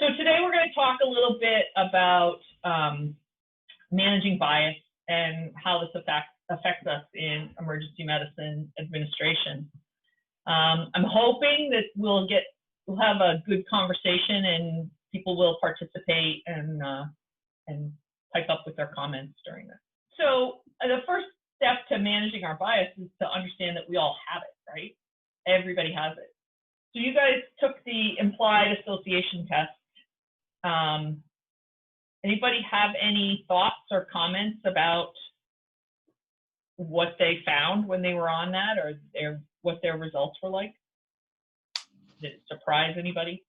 So today we're going to talk a little bit about managing bias and how this affects us in emergency medicine administration. I'm hoping that we'll have a good conversation and people will participate and pipe up with their comments during this. So the first step to managing our bias is to understand that we all have it, right? Everybody has it. So you guys took the implied association test. Anybody have any thoughts or comments about what they found when they were on that, or what their results were like? Did it surprise anybody?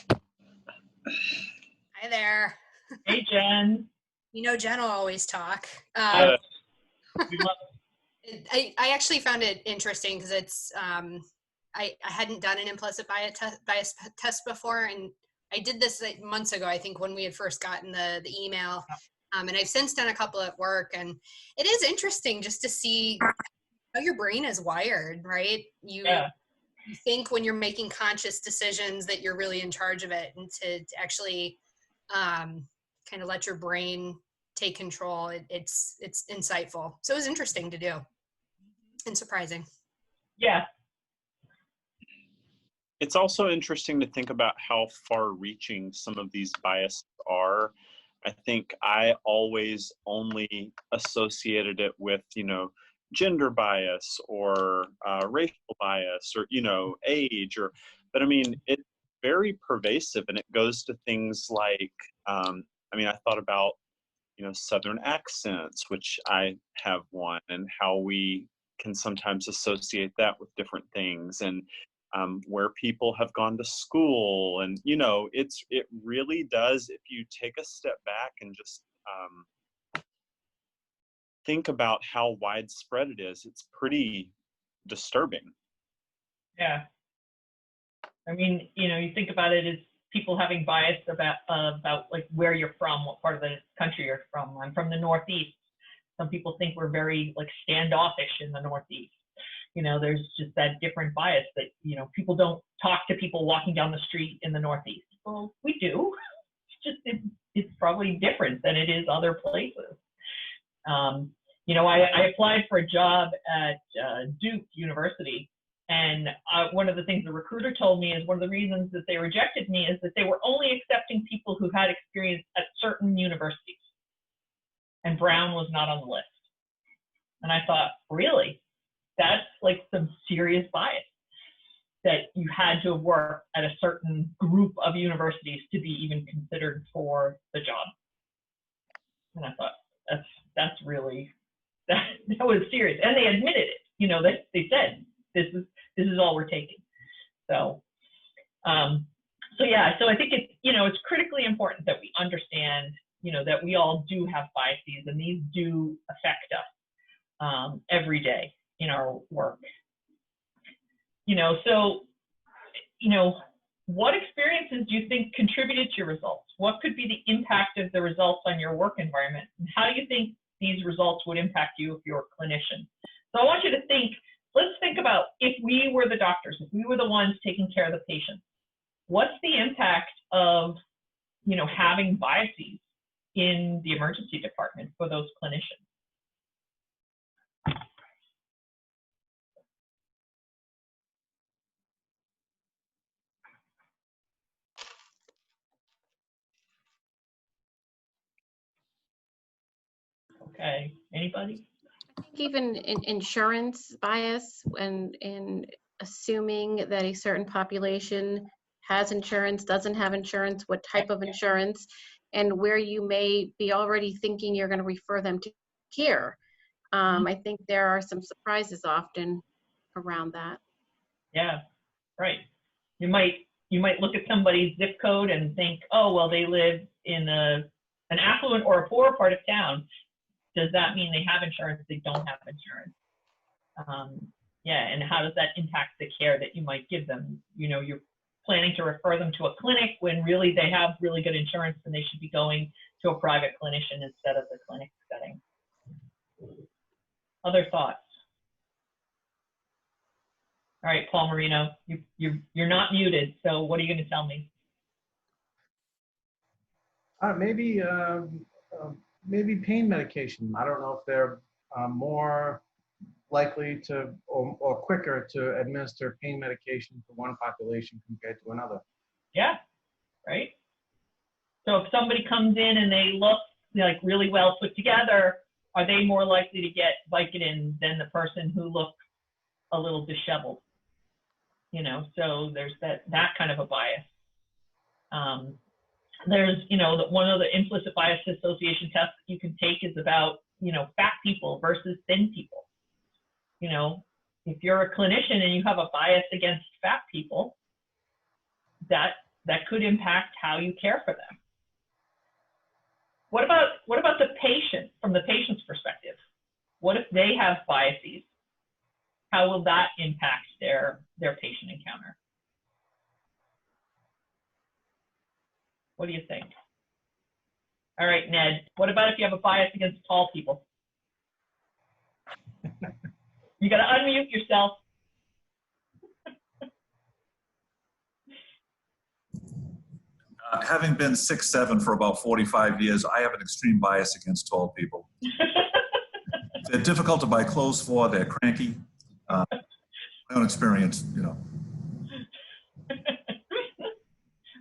Hi there. Hey, Jen. You know, Jen will always talk. We love I actually found it interesting because it's, I hadn't done an implicit bias test before, and I did this like months ago, I think, when we had first gotten the email. And I've since done a couple at work, and it is interesting just to see how your brain is wired, right? You think when you're making conscious decisions that you're really in charge of it, and to actually kind of let your brain take control. It's insightful. So it was interesting to do and surprising. Yeah. It's also interesting to think about how far-reaching some of these biases are. I think I always only associated it with, gender bias or racial bias or, age, but I mean, it's very pervasive, and it goes to things like, I thought about, Southern accents, which I have one, and how we can sometimes associate that with different things, and where people have gone to school, and it really does, if you take a step back and just think about how widespread it is, it's pretty disturbing. Yeah. I mean, you think about it as people having bias about like where you're from, what part of the country you're from. I'm from the Northeast. Some people think we're very like standoffish in the Northeast. There's just that different bias that, people don't talk to people walking down the street in the Northeast. Well, we do. It's just, it's probably different than it is other places. I applied for a job at Duke University, and one of the things the recruiter told me is one of the reasons that they rejected me is that they were only accepting people who had experience at certain universities, and Brown was not on the list. And I thought, really? That's like some serious bias, that you had to have worked at a certain group of universities to be even considered for the job. And I thought, that's really, that was serious. And they admitted it, they said, this is all we're taking. So I think it's critically important that we understand, that we all do have biases, and these do affect us every day in our work. What experiences do you think contributed to your results? What could be the impact of the results on your work environment? And how do you think these results would impact you if you're a clinician? So I want you to let's think about if we were the doctors, if we were the ones taking care of the patients, what's the impact of, having biases in the emergency department for those clinicians? Okay, anybody? I think even in insurance bias, and in assuming that a certain population has insurance, doesn't have insurance, what type of insurance, and where you may be already thinking you're going to refer them to care. I think there are some surprises often around that. Yeah, right. You might look at somebody's zip code and think, oh, well, they live in an affluent or a poor part of town. Does that mean they have insurance? They don't have insurance. And how does that impact the care that you might give them? You're planning to refer them to a clinic when really they have really good insurance, and they should be going to a private clinician instead of the clinic setting. Other thoughts? All right, Paul Marino, you're not muted, so what are you going to tell me? Maybe pain medication. I don't know if they're more likely to or quicker to administer pain medication to one population compared to another. Yeah, right. So if somebody comes in and they look like really well put together, are they more likely to get Vicodin than the person who looks a little disheveled? You know, so there's that kind of a bias. There's, you know, one of the implicit bias association tests you can take is about, you know, fat people versus thin people. You know, if you're a clinician and you have a bias against fat people, that could impact how you care for them. What about the patient, from the patient's perspective? What if they have biases? How will that impact their patient encounter? What do you think? All right, Ned, what about if you have a bias against tall people? You got to unmute yourself. Having been 6'7" for about 45 years, I have an extreme bias against tall people. They're difficult to buy clothes for. They're cranky. My own experience, you know.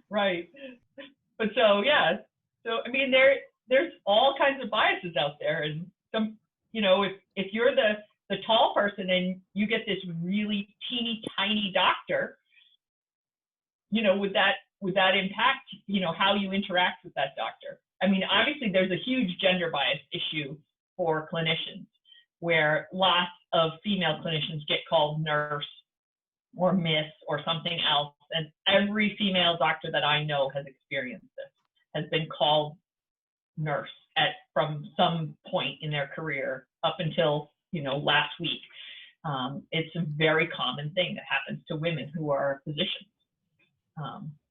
Right. But so, yeah. So, I mean, there's all kinds of biases out there. And some, you know, if you're the tall person and you get this really teeny tiny doctor, you know, would that impact, you know, how you interact with that doctor? I mean, obviously there's a huge gender bias issue for clinicians where lots of female clinicians get called nurse or miss or something else. And every female doctor that I know has experienced this, has been called nurse from some point in their career up until, you know, last week. It's a very common thing that happens to women who are physicians.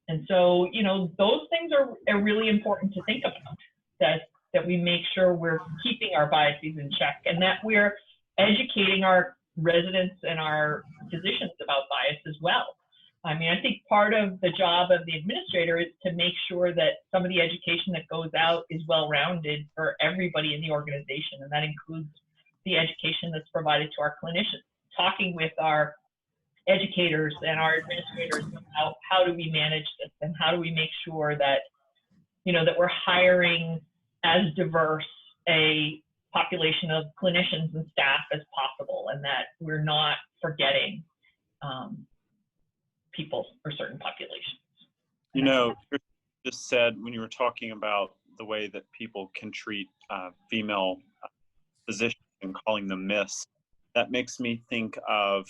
And so, you know, those things are really important to think about, that we make sure we're keeping our biases in check and that we're educating our residents and our physicians about bias as well. I mean, I think part of the job of the administrator is to make sure that some of the education that goes out is well-rounded for everybody in the organization, and that includes the education that's provided to our clinicians, talking with our educators and our administrators about how do we manage this and how do we make sure that, you know, that we're hiring as diverse a population of clinicians and staff as possible, and that we're not forgetting people or certain populations. You know, you just said when you were talking about the way that people can treat female physicians and calling them miss, that makes me think of,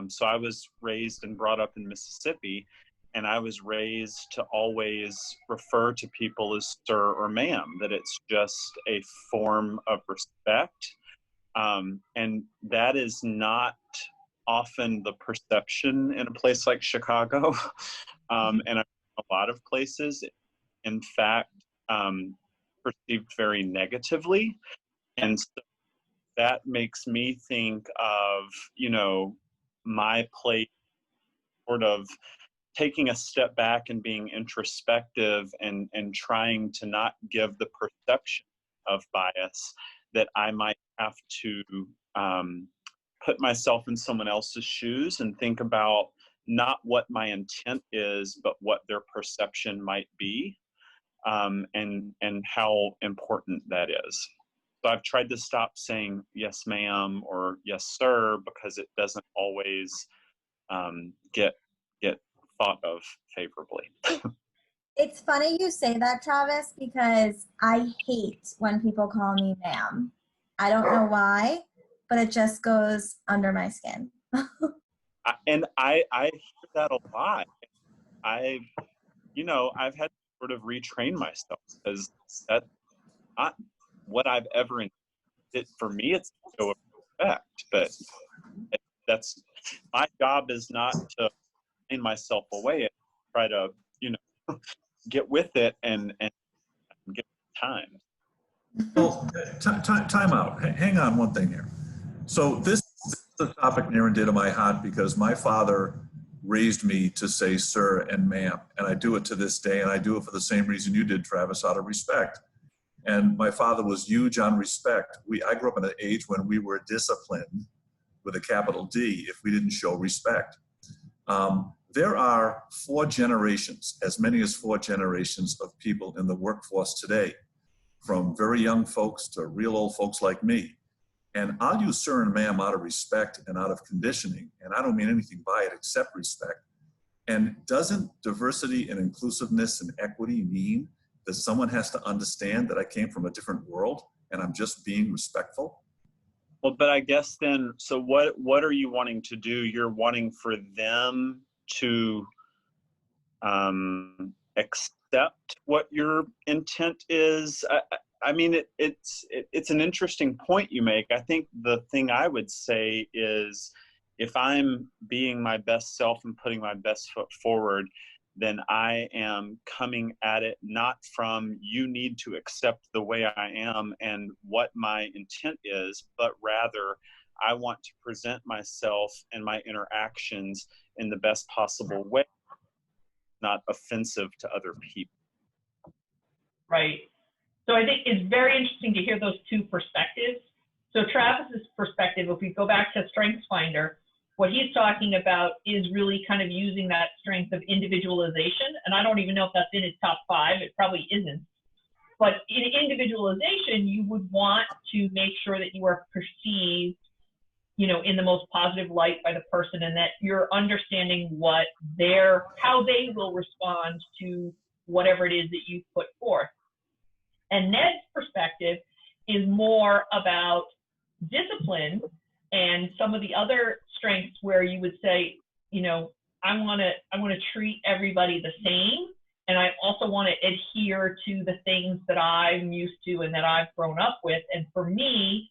so I was raised and brought up in Mississippi, and I was raised to always refer to people as sir or ma'am, that it's just a form of respect. And that is not often the perception in a place like Chicago, and a lot of places, in fact, perceived very negatively. And so that makes me think of, you know, my place sort of taking a step back and being introspective and trying to not give the perception of bias that I might have to put myself in someone else's shoes and think about not what my intent is, but what their perception might be, and how important that is. So I've tried to stop saying yes, ma'am, or yes, sir, because it doesn't always get thought of favorably. It's funny you say that, Travis, because I hate when people call me ma'am. I don't know why, but it just goes under my skin. And I hear that a lot. I've had to sort of retrain myself, because that's not what I've ever intended. For me, it's to show respect, but that's my job is not to train myself away and try to, you know, get with it and get time. Well, time out. Hang on one thing here. So this is a topic near and dear to my heart because my father raised me to say sir and ma'am. And I do it to this day, and I do it for the same reason you did, Travis, out of respect. And my father was huge on respect. I grew up in an age when we were disciplined with a capital D if we didn't show respect. There are 4 generations, as many as 4 generations of people in the workforce today, from very young folks to real old folks like me. And I'll use sir and ma'am out of respect and out of conditioning, and I don't mean anything by it except respect. And doesn't diversity and inclusiveness and equity mean that someone has to understand that I came from a different world and I'm just being respectful? Well, but I guess then, so what are you wanting to do? You're wanting for them to accept what your intent is. I mean, it's an interesting point you make. I think the thing I would say is, if I'm being my best self and putting my best foot forward, then I am coming at it not from you need to accept the way I am and what my intent is, but rather I want to present myself and my interactions in the best possible way, not offensive to other people. Right. So I think it's very interesting to hear those 2 perspectives. So Travis's perspective, if we go back to StrengthsFinder, what he's talking about is really kind of using that strength of individualization. And I don't even know if that's in his top 5. It probably isn't. But in individualization, you would want to make sure that you are perceived, you know, in the most positive light by the person, and that you're understanding how they will respond to whatever it is that you put forth. And Ned's perspective is more about discipline and some of the other strengths where you would say, you know, I want to treat everybody the same, and I also want to adhere to the things that I'm used to and that I've grown up with. And for me,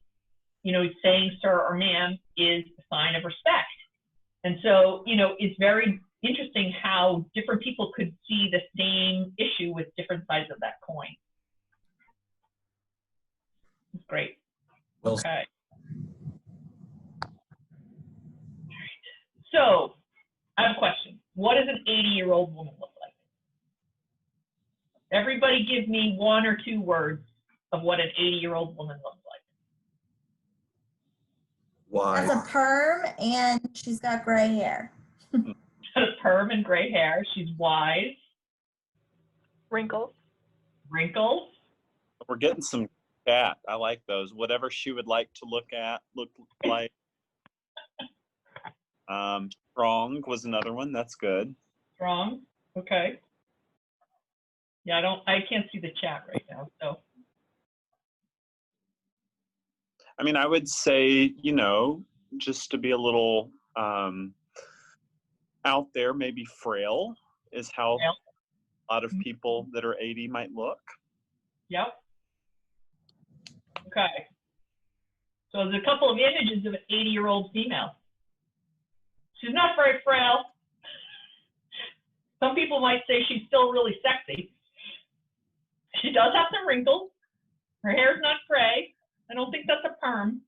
you know, saying sir or ma'am is a sign of respect. And so, you know, it's very interesting how different people could see the same issue with different sides of that coin. It's great. Well, okay. So I have a question. What does an 80-year-old woman look like? Everybody give me 1 or 2 words of what an 80-year-old woman looks like. Why? Has a perm and she's got gray hair. Has a perm and gray hair. She's wise. Wrinkles. Wrinkles. We're getting some chat. I like those. Whatever she would like to look like. Strong was another one. That's good. Strong. Okay. Yeah, I can't see the chat right now, so. I mean, I would say, you know, just to be a little out there, maybe frail is how a lot of people that are 80 might look. Yep. Okay. So there's a couple of images of an 80-year-old female. She's not very frail. Some people might say she's still really sexy. She does have some wrinkles. Her hair's not gray. I don't think that's a perm.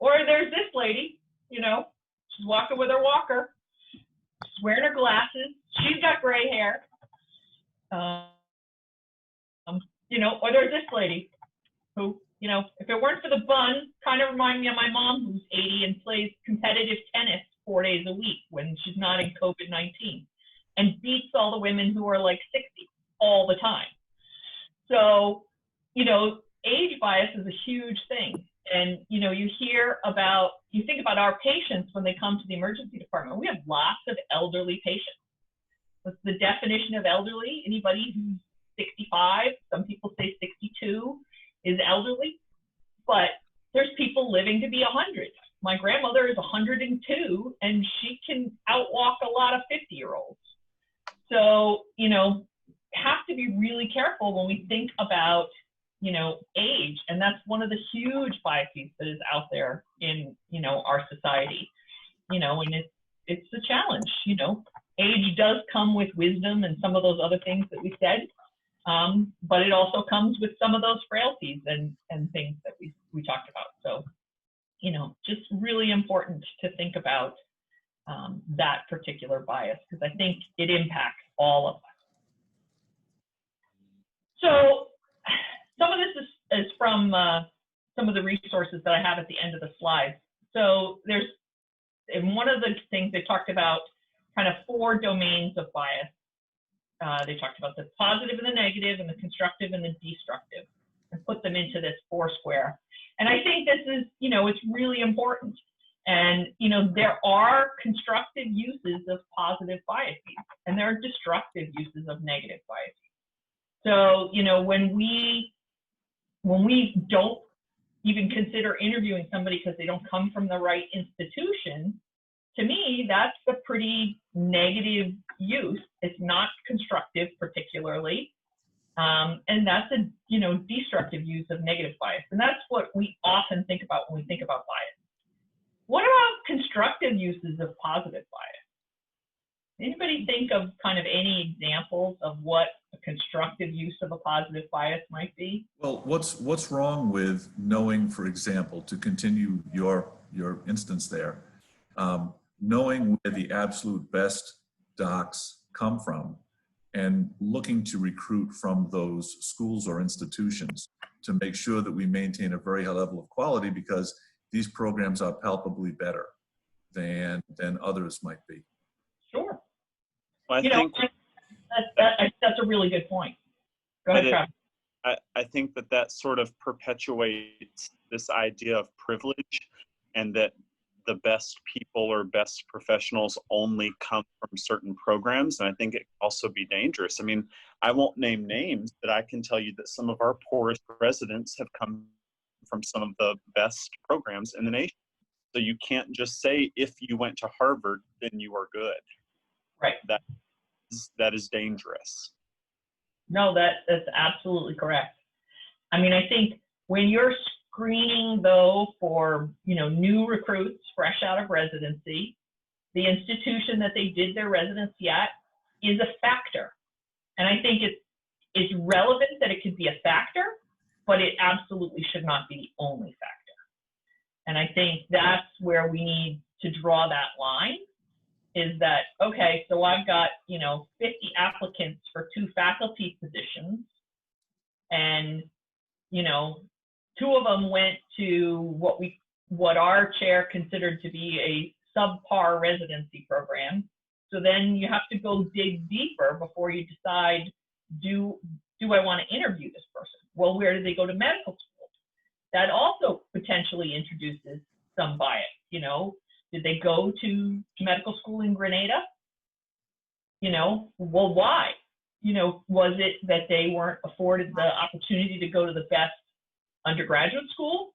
Or there's this lady, you know, she's walking with her walker. She's wearing her glasses. She's got gray hair. You know, or there's this lady who, you know, if it weren't for the bun, kind of remind me of my mom who's 80 and plays competitive tennis 4 days a week when she's not in COVID-19 and beats all the women who are like 60 all the time. So, you know, age bias is a huge thing. And, you know, you think about our patients when they come to the emergency department. We have lots of elderly patients. What's the definition of elderly? Anybody who's 65, some people say 62 is elderly, but there's people living to be 100. My grandmother is 102 and she can outwalk a lot of 50-year-olds. So, you know, have to be really careful when we think about, you know, age. And that's one of the huge biases that is out there in, you know, our society, you know, and it's a challenge, you know. Age does come with wisdom and some of those other things that we said, but it also comes with some of those frailties and things that we talked about. So, you know, just really important to think about that particular bias, because I think it impacts all of us. So some of this is from some of the resources that I have at the end of the slides. So in one of the things they talked about kind of 4 domains of bias. They talked about the positive and the negative and the constructive and the destructive, and put them into this 4 square. And I think this is, it's really important. And, there are constructive uses of positive biases, and there are destructive uses of negative biases. So, when we don't even consider interviewing somebody because they don't come from the right institution, to me, that's a pretty negative use. It's not constructive particularly. And that's a, destructive use of negative bias. And that's what we often think about when we think about bias. What about constructive uses of positive bias? Anybody think of kind of any examples of what a constructive use of a positive bias might be? Well, what's wrong with knowing, for example, to continue your instance there, knowing where the absolute best docs come from and looking to recruit from those schools or institutions to make sure that we maintain a very high level of quality, because these programs are palpably better than others might be. Sure. Well, I think that's a really good point. Go ahead, Travis. I think that sort of perpetuates this idea of privilege, and that the best people or best professionals only come from certain programs. And I think it can also be dangerous. I mean, I won't name names, but I can tell you that some of our poorest residents have come from some of the best programs in the nation. So you can't just say, if you went to Harvard, then you are good. Right. That is dangerous. No, that's absolutely correct. I mean, I think when you're screening, though, for new recruits fresh out of residency, the institution that they did their residency at is a factor. And I think it's relevant that it could be a factor, but it absolutely should not be the only factor. And I think that's where we need to draw that line, is that, okay, so I've got 50 applicants for 2 faculty positions, and 2 of them went to what our chair considered to be a subpar residency program. So then you have to go dig deeper before you decide, do I want to interview this person? Well, where did they go to medical school? That also potentially introduces some bias. Did they go to medical school in Grenada? Well, why? Was it that they weren't afforded the opportunity to go to the best undergraduate school?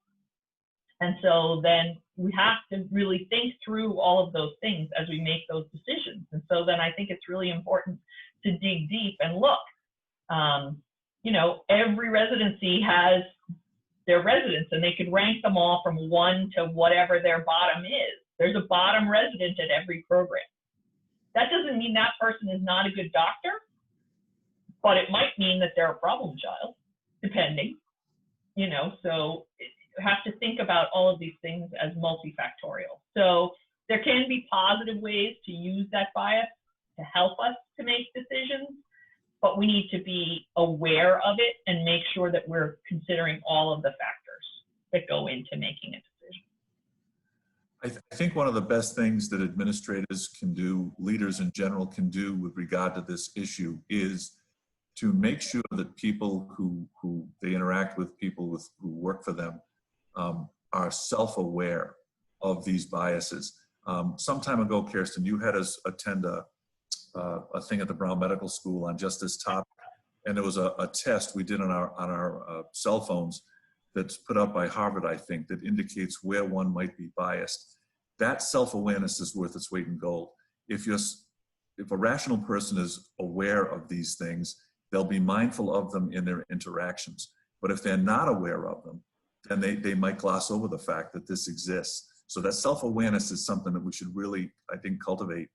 And so then we have to really think through all of those things as we make those decisions. And so then I think it's really important to dig deep and look. Every residency has their residents, and they could rank them all from 1 to whatever their bottom is. There's a bottom resident at every program. That doesn't mean that person is not a good doctor, but it might mean that they're a problem child, depending. So you have to think about all of these things as multifactorial. So there can be positive ways to use that bias to help us to make decisions, but we need to be aware of it and make sure that we're considering all of the factors that go into making a decision. I think one of the best things that administrators can do, leaders in general can do with regard to this issue, is to make sure that people who they interact with, people who work for them, are self-aware of these biases. Some time ago, Kirsten, you had us attend a thing at the Brown Medical School on just this topic, and there was a test we did on our cell phones that's put out by Harvard, I think, that indicates where one might be biased. That self-awareness is worth its weight in gold. If a rational person is aware of these things, they'll be mindful of them in their interactions. But if they're not aware of them, then they might gloss over the fact that this exists. So that self-awareness is something that we should really, I think, cultivate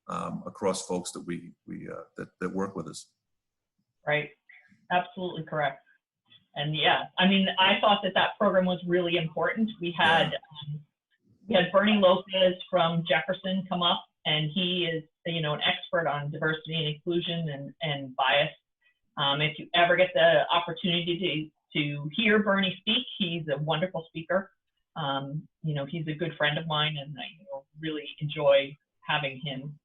across folks that that work with us. Right. Absolutely correct. And yeah, I mean, I thought that program was really important. We had Bernie Lopez from Jefferson come up and he is, an expert on diversity and inclusion and bias. If you ever get the opportunity to hear Bernie speak, he's a wonderful speaker. He's a good friend of mine, and I really enjoy having him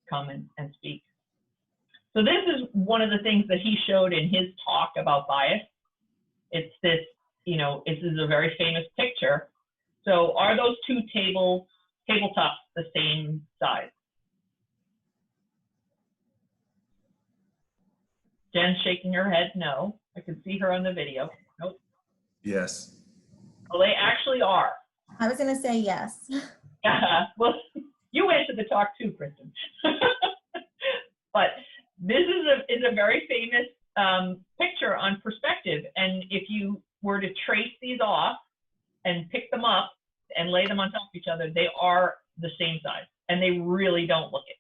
come and speak. So this is one of the things that he showed in his talk about bias. It's this, this is a very famous picture. So are those two tabletops the same size? Jen's shaking her head no. I can see her on the video. Nope. Yes. Well, they actually are. I was going to say yes. Well, you went to the talk too, Kristen. But this is a very famous picture on perspective. And if you were to trace these off and pick them up and lay them on top of each other, they are the same size, and they really don't look it.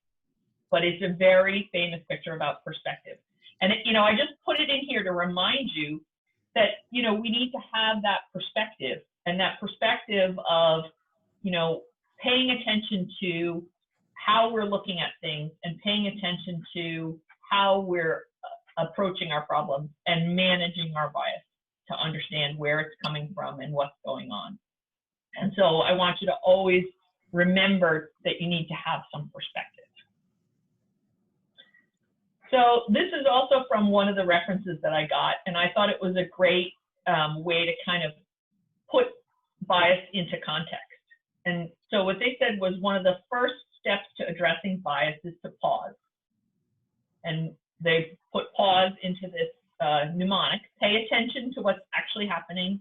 But it's a very famous picture about perspective. And, I just put it in here to remind you that, we need to have that perspective, and that perspective of, paying attention to how we're looking at things and paying attention to how we're approaching our problems and managing our bias to understand where it's coming from and what's going on. And so I want you to always remember that you need to have some perspective. So this is also from one of the references that I got, and I thought it was a great way to kind of put bias into context. And so what they said was one of the first steps to addressing bias is to pause. And they put pause into this mnemonic. Pay attention to what's actually happening,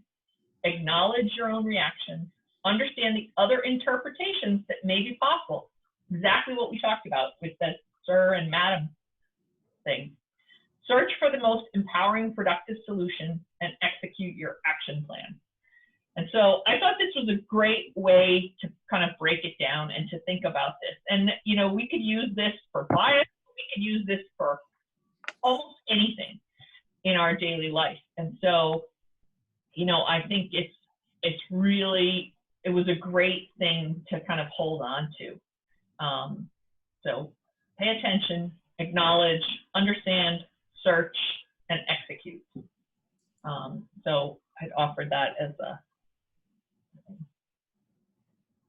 acknowledge your own reactions, understand the other interpretations that may be possible. Exactly what we talked about with the sir and madam thing. Search for the most empowering, productive solution and execute your action plan. And so I thought this was a great way to kind of break it down and to think about this. And, we could use this for bias. We could use this for almost anything in our daily life. And so, I think it was a great thing to kind of hold on to. So pay attention, acknowledge, understand, search, and execute. So I'd offered that as a.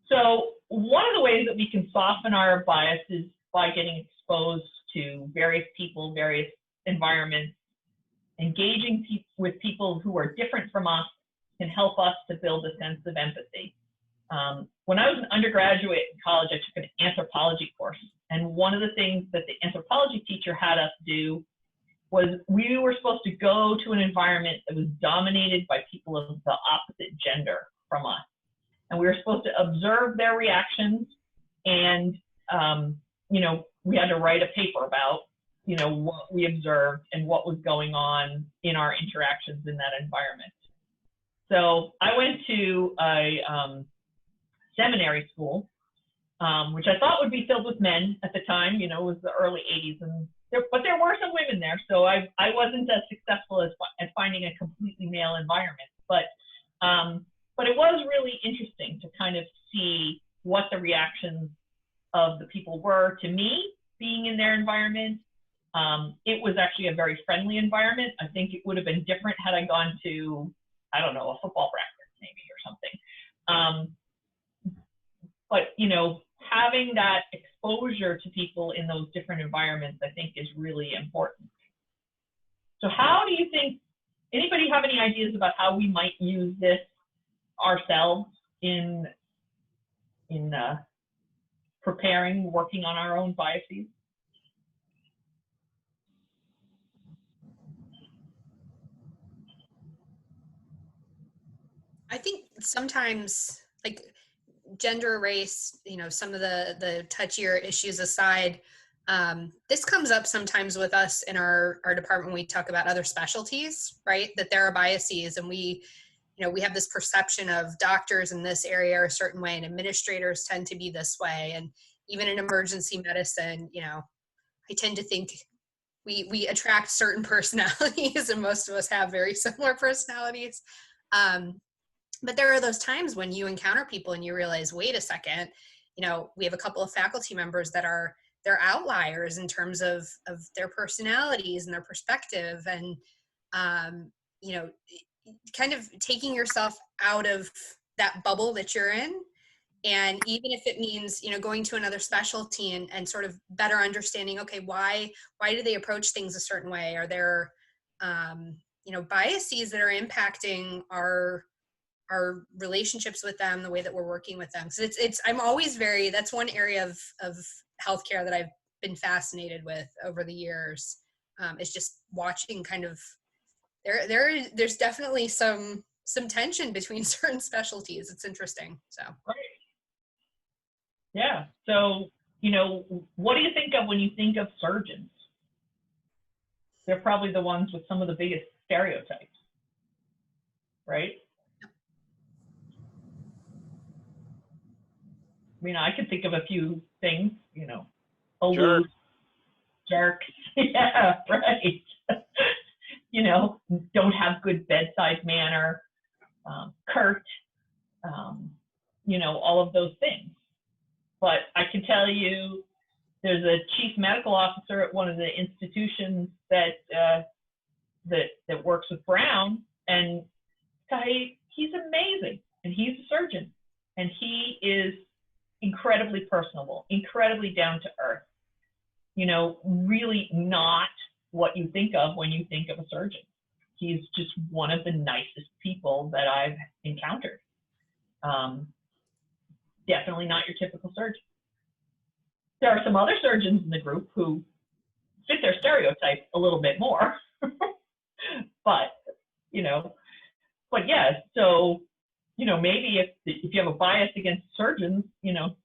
So one of the ways that we can soften our bias is by getting exposed to various people, various environments. Engaging with people who are different from us can help us to build a sense of empathy. When I was an undergraduate in college, I took an anthropology course. And one of the things that the anthropology teacher had us do was we were supposed to go to an environment that was dominated by people of the opposite gender from us. And we were supposed to observe their reactions, and, we had to write a paper about, what we observed and what was going on in our interactions in that environment. So I went to a seminary school, which I thought would be filled with men at the time. It was the early 80s, but there were some women there. So I wasn't as successful at finding a completely male environment. But it was really interesting to kind of see what the reactions of the people were to me being in their environment. It was actually a very friendly environment. I think it would have been different had I gone to, I don't know, a football practice maybe or something. But, having that exposure to people in those different environments, I think, is really important. So how do you think, anybody have any ideas about how we might use this ourselves in preparing, working on our own biases? I think sometimes, like gender, race, some of the touchier issues aside, this comes up sometimes with us in our department when we talk about other specialties, right? That there are biases, and we have this perception of doctors in this area are a certain way and administrators tend to be this way. And even in emergency medicine, I tend to think we attract certain personalities, and most of us have very similar personalities. But there are those times when you encounter people and you realize, wait a second, you know, we have a couple of faculty members that they're outliers in terms of their personalities and their perspective, and you know, kind of taking yourself out of that bubble that you're in. And even if it means, you know, going to another specialty and sort of better understanding, okay, why do they approach things a certain way? Are there, you know, biases that are impacting our relationships with them, the way that we're working with them? So I'm always that's one area of healthcare that I've been fascinated with over the years. Is just watching kind of, there's definitely some tension between certain specialties. It's interesting. So. Right. Yeah. So, you know, what do you think of when you think of surgeons? They're probably the ones with some of the biggest stereotypes, right? I mean, I could think of a few things, you know, aloof, jerks, yeah, right. You know, don't have good bedside manner, curt, you know, all of those things. But I can tell you, there's a chief medical officer at one of the institutions that that works with Brown, and he's amazing, and he's a surgeon, and he is incredibly personable, incredibly down to earth. You know, really not what you think of when you think of a surgeon. He's just one of the nicest people that I've encountered. Definitely not your typical surgeon. There are some other surgeons in the group who fit their stereotype a little bit more, but, you know, but yeah, so, you know, maybe if you have a bias against surgeons, you know,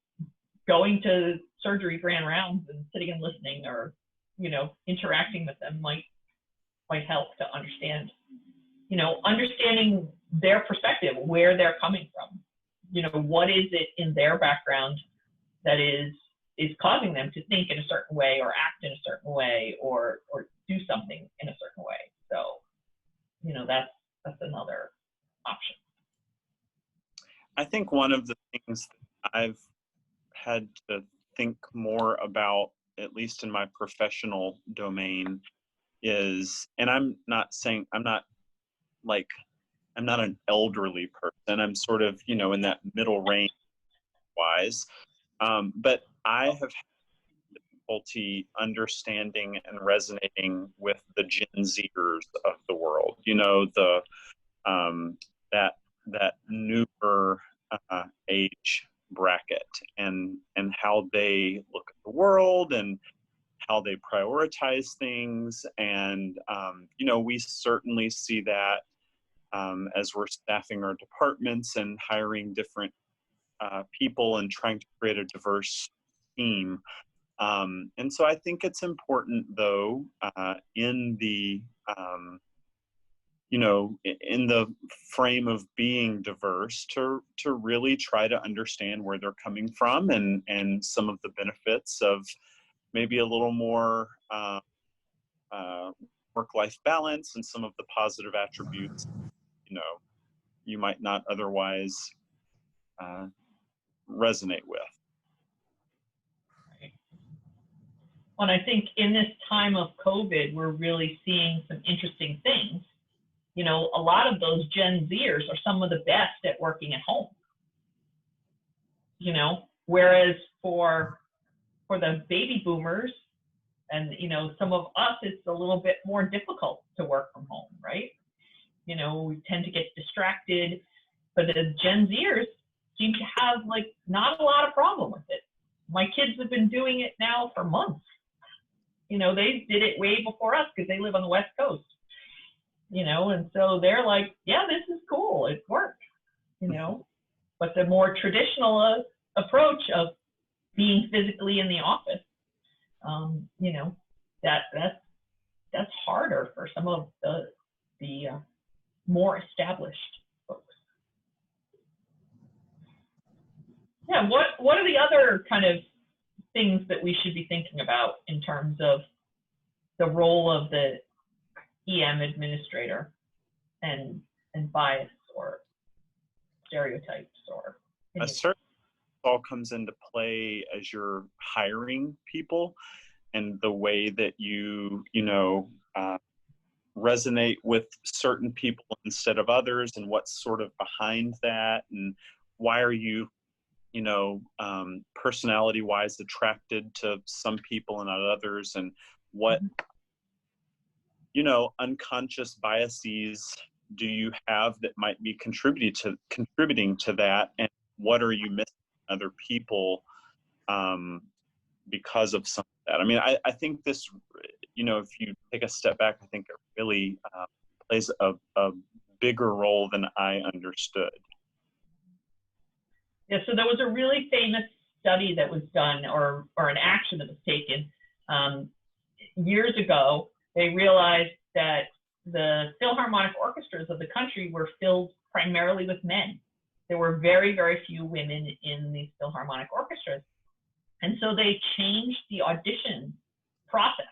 going to surgery grand rounds and sitting and listening, or, you know, interacting with them might help to understand, you know, understanding their perspective, where they're coming from. You know, what is it in their background that is causing them to think in a certain way, or act in a certain way, or do something in a certain way. So, you know, that's another option. I think one of the things that I've had to think more about, at least in my professional domain, is, and I'm not an elderly person. I'm sort of, you know, in that middle range wise. But I have had difficulty understanding and resonating with the Gen Zers of the world. You know, the that newer age bracket, and how they look at the world and how they prioritize things. And you know, we certainly see that as we're staffing our departments and hiring different people and trying to create a diverse team. And so I think it's important, though, in the you know, in the frame of being diverse, to really try to understand where they're coming from, and some of the benefits of maybe a little more work-life balance, and some of the positive attributes, you know, you might not otherwise resonate with. Well, I think in this time of COVID, we're really seeing some interesting things. You know, a lot of those Gen Zers are some of the best at working at home. You know, whereas for the baby boomers, and, you know, some of us, it's a little bit more difficult to work from home, right? You know, we tend to get distracted, but the Gen Zers seem to have, like, not a lot of problem with it. My kids have been doing it now for months. You know, they did it way before us because they live on the West Coast, you know, and so they're like, yeah, this is cool, it works, you know. But the more traditional approach of being physically in the office, you know, that's harder for some of the more established folks. Yeah, what are the other kind of things that we should be thinking about in terms of the role of the EM administrator and bias or stereotypes or Certainly all comes into play as you're hiring people, and the way that you resonate with certain people instead of others, and what's sort of behind that, and why are you, personality wise attracted to some people and not others, and what, unconscious biases do you have that might be contributing to that, and what are you missing in other people because of some of that? I mean, I think this, if you take a step back, I think it really plays a bigger role than I understood. Yeah, so there was a really famous study that was done, or an action that was taken years ago. They realized that the Philharmonic orchestras of the country were filled primarily with men. There were very, very few women in these Philharmonic orchestras. And so they changed the audition process.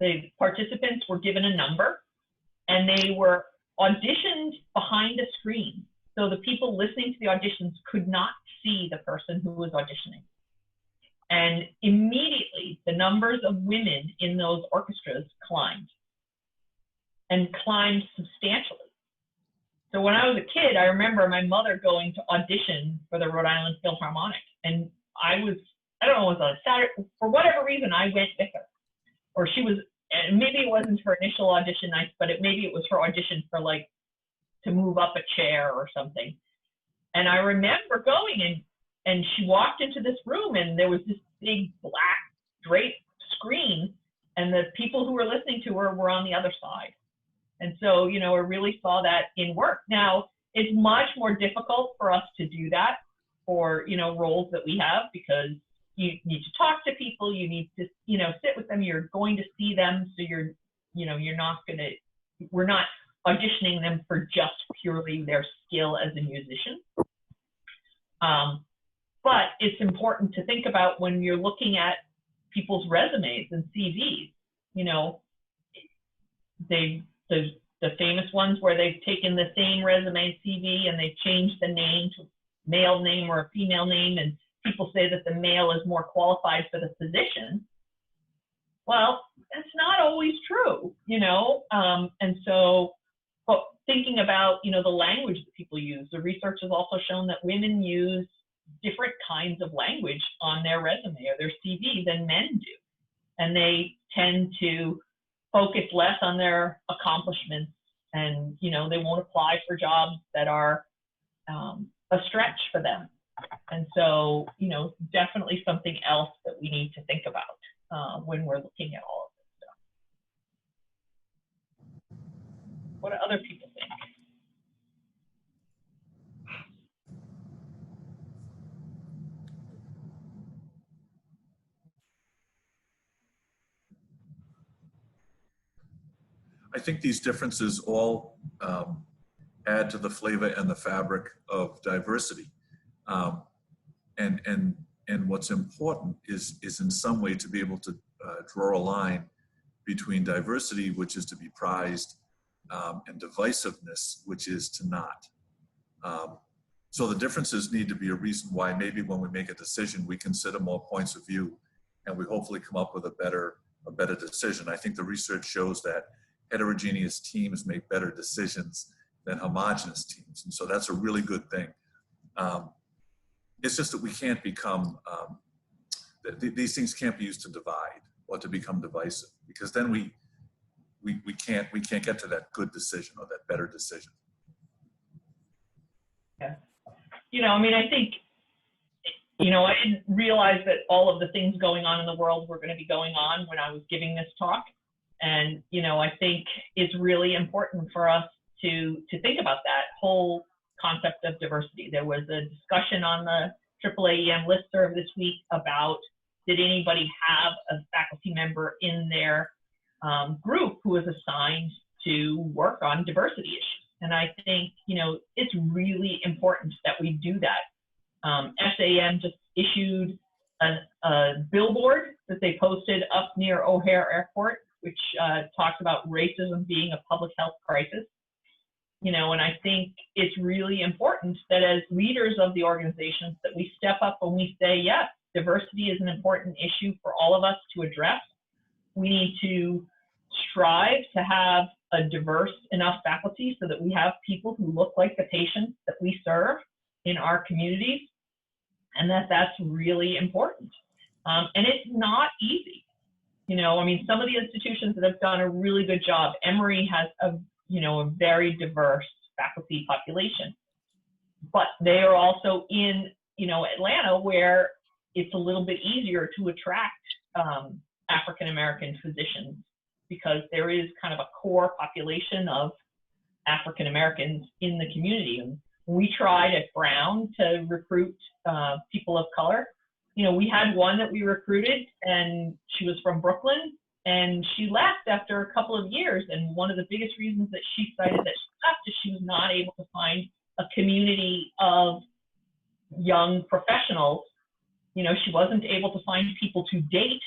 The participants were given a number, and they were auditioned behind a screen. So the people listening to the auditions could not see the person who was auditioning. And immediately, the numbers of women in those orchestras climbed, and climbed substantially. So when I was a kid, I remember my mother going to audition for the Rhode Island Philharmonic. And I don't know, it was on a Saturday, for whatever reason, I went with her. Or she was, and maybe it wasn't her initial audition night, but maybe it was her audition for to move up a chair or something. And I remember going, and she walked into this room, and there was this big black draped screen, and the people who were listening to her were on the other side. And so, I really saw that in work. Now, it's much more difficult for us to do that for, roles that we have, because you need to talk to people, you need to, sit with them, you're going to see them. So we're not auditioning them for just purely their skill as a musician. But it's important to think about when you're looking at people's resumes and CVs, the famous ones where they've taken the same resume CV and they've changed the name to male name or a female name, and people say that the male is more qualified for the position. Well, that's not always true, and so, but thinking about, the language that people use, the research has also shown that women use different kinds of language on their resume or their CV than men do. And they tend to focus less on their accomplishments, and, they won't apply for jobs that are a stretch for them. And so, definitely something else that we need to think about when we're looking at all of this stuff. What do other people think? I think these differences all add to the flavor and the fabric of diversity. And what's important is in some way to be able to draw a line between diversity, which is to be prized, and divisiveness, which is to not. So the differences need to be a reason why maybe when we make a decision, we consider more points of view, and we hopefully come up with a better decision. I think the research shows that heterogeneous teams make better decisions than homogeneous teams. And so that's a really good thing. It's just that we can't become, these things can't be used to divide or to become divisive, because then we can't get to that good decision or that better decision. Yeah. I think, I didn't realize that all of the things going on in the world were going to be going on when I was giving this talk. And, I think it's really important for us to think about that whole concept of diversity. There was a discussion on the AAAEM listserv this week about, did anybody have a faculty member in their group who was assigned to work on diversity issues? And I think, it's really important that we do that. SAM just issued a billboard that they posted up near O'Hare Airport, which talks about racism being a public health crisis. You know, and I think it's really important that as leaders of the organizations that we step up and we say, yes, diversity is an important issue for all of us to address. We need to strive to have a diverse enough faculty so that we have people who look like the patients that we serve in our communities, and that's really important. And it's not easy. You know, I mean, some of the institutions that have done a really good job, Emory has a very diverse faculty population, but they are also in, Atlanta, where it's a little bit easier to attract African-American physicians, because there is kind of a core population of African-Americans in the community. And we tried at Brown to recruit people of color. You know, we had one that we recruited, and she was from Brooklyn, and she left after a couple of years. And one of the biggest reasons that she cited that she left is she was not able to find a community of young professionals. You know, she wasn't able to find people to date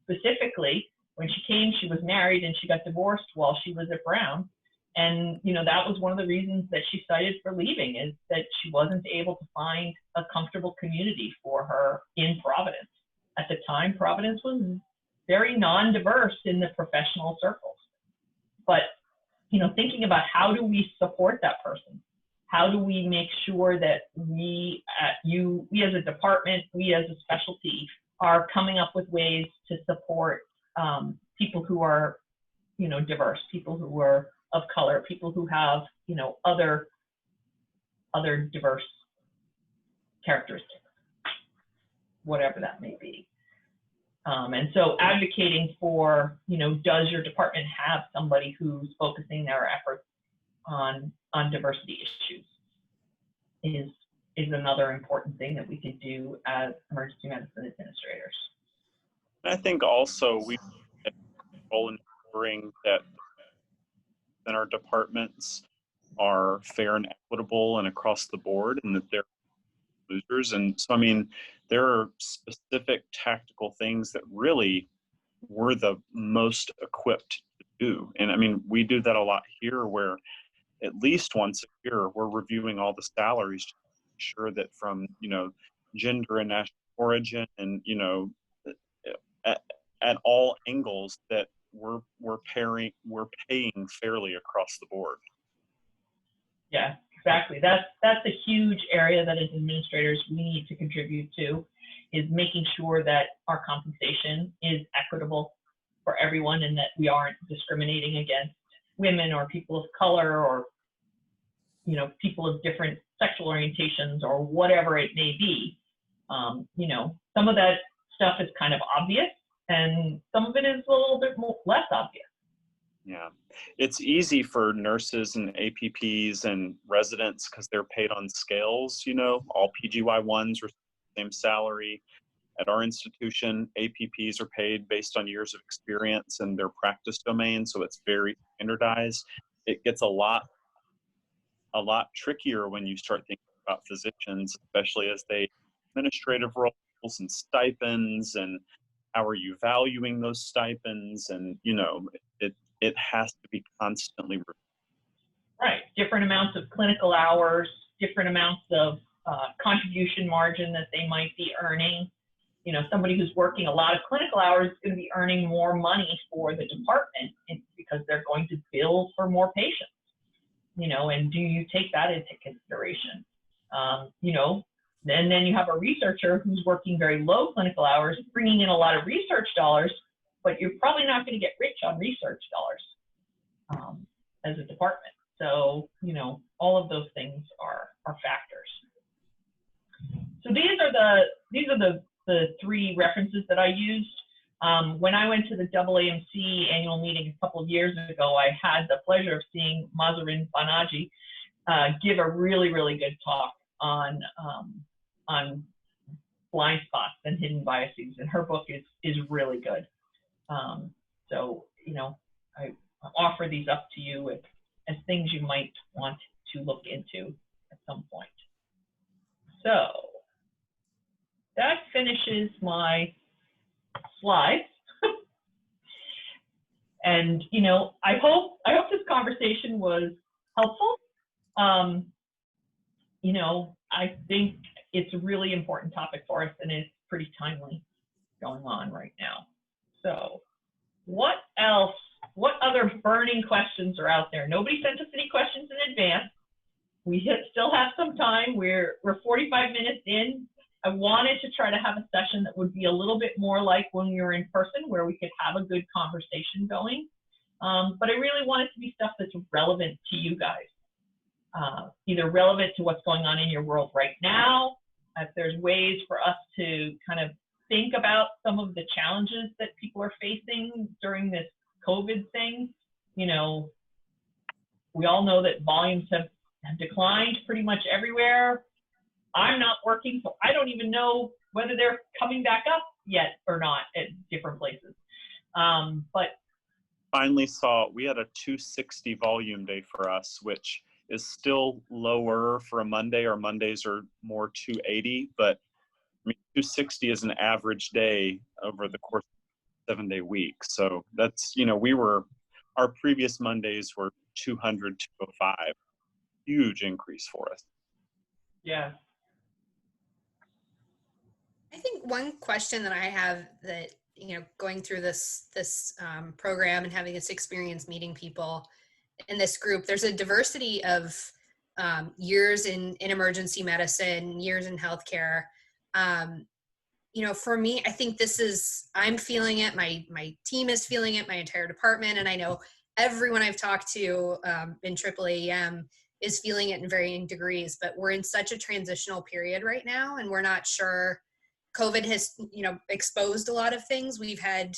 specifically. When she came, she was married and she got divorced while she was at Brown. And, that was one of the reasons that she cited for leaving, is that she wasn't able to find a comfortable community for her in Providence. At the time, Providence was very non-diverse in the professional circles. But, thinking about how do we support that person? How do we make sure that we as a department, we as a specialty, are coming up with ways to support people who are, diverse, people who are of color, people who have, other diverse characteristics, whatever that may be. And so advocating for, does your department have somebody who's focusing their efforts on diversity issues is another important thing that we can do as emergency medicine administrators. I think also we have a role in ensuring that in our departments are fair and equitable and across the board, and that they're losers. And so, I mean, there are specific tactical things that really we're the most equipped to do. And I mean, we do that a lot here, where at least once a year we're reviewing all the salaries to ensure that from, gender and national origin and, at all angles, that we're paying fairly across the board. Yeah, exactly. That's a huge area that as administrators we need to contribute to, is making sure that our compensation is equitable for everyone, and that we aren't discriminating against women or people of color, or people of different sexual orientations, or whatever it may be. Some of that stuff is kind of obvious, and some of it is a little bit less obvious. Yeah, it's easy for nurses and APPs and residents because they're paid on scales. All PGY1s are the same salary. At our institution, APPs are paid based on years of experience and their practice domain, so it's very standardized. It gets a lot trickier when you start thinking about physicians, especially as they administrative roles and stipends, and how are you valuing those stipends, and it has to be constantly reviewed. Right, different amounts of clinical hours, different amounts of contribution margin that they might be earning. Somebody who's working a lot of clinical hours is going to be earning more money for the department because they're going to bill for more patients. And do you take that into consideration? And then you have a researcher who's working very low clinical hours, bringing in a lot of research dollars, but you're probably not going to get rich on research dollars as a department. So, all of those things are factors. So these are the three references that I used. When I went to the AAMC annual meeting a couple of years ago, I had the pleasure of seeing Mazarin Banaji give a really, really good talk on blind spots and hidden biases, and her book is really good. So, I offer these up to you as things you might want to look into at some point. So that finishes my slides. And, I hope this conversation was helpful. You know, I think it's a really important topic for us, and it's pretty timely going on right now. So what else? What other burning questions are out there? Nobody sent us any questions in advance. We still have some time. We're 45 minutes in. I wanted to try to have a session that would be a little bit more like when we were in person, where we could have a good conversation going. But I really want it to be stuff that's relevant to you guys. Either relevant to what's going on in your world right now, if there's ways for us to kind of think about some of the challenges that people are facing during this COVID thing. You know, we all know that volumes have declined pretty much everywhere. I'm not working, so I don't even know whether they're coming back up yet or not at different places. But finally we had a 260 volume day for us, which is still lower for a Monday. Our Mondays are more 280, but I mean, 260 is an average day over the course of a 7-day week. So that's, you know, our previous Mondays were 200, 205. Huge increase for us. yeah. I think one question that I have that, you know, going through this program and having this experience meeting people in this group, there's a diversity of years in emergency medicine, years in healthcare. You know, for me, I think I'm feeling it. My team is feeling it, my entire department. And I know everyone I've talked to in AAAEM is feeling it in varying degrees, but we're in such a transitional period right now, and we're not sure. COVID has, you know, exposed a lot of things. We've had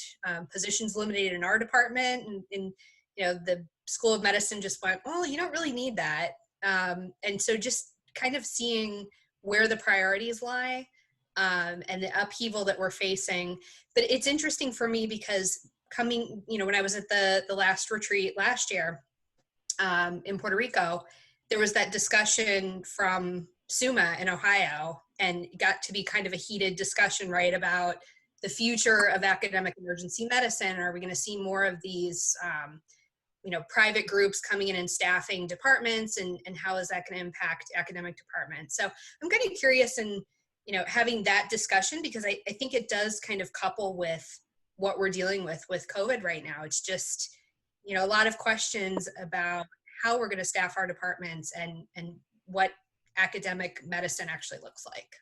positions eliminated in our department, and you know, the School of Medicine just went, oh, you don't really need that. And so just kind of seeing where the priorities lie and the upheaval that we're facing. But it's interesting for me because you know, when I was at the last retreat last year in Puerto Rico, there was that discussion from SUMA in Ohio, and it got to be kind of a heated discussion, right, about the future of academic emergency medicine. Are we going to see more of these, you know, private groups coming in and staffing departments, and how is that going to impact academic departments? So I'm kind of curious in, you know, having that discussion, because I think it does kind of couple with what we're dealing with COVID right now. It's just, you know, a lot of questions about how we're going to staff our departments and what academic medicine actually looks like.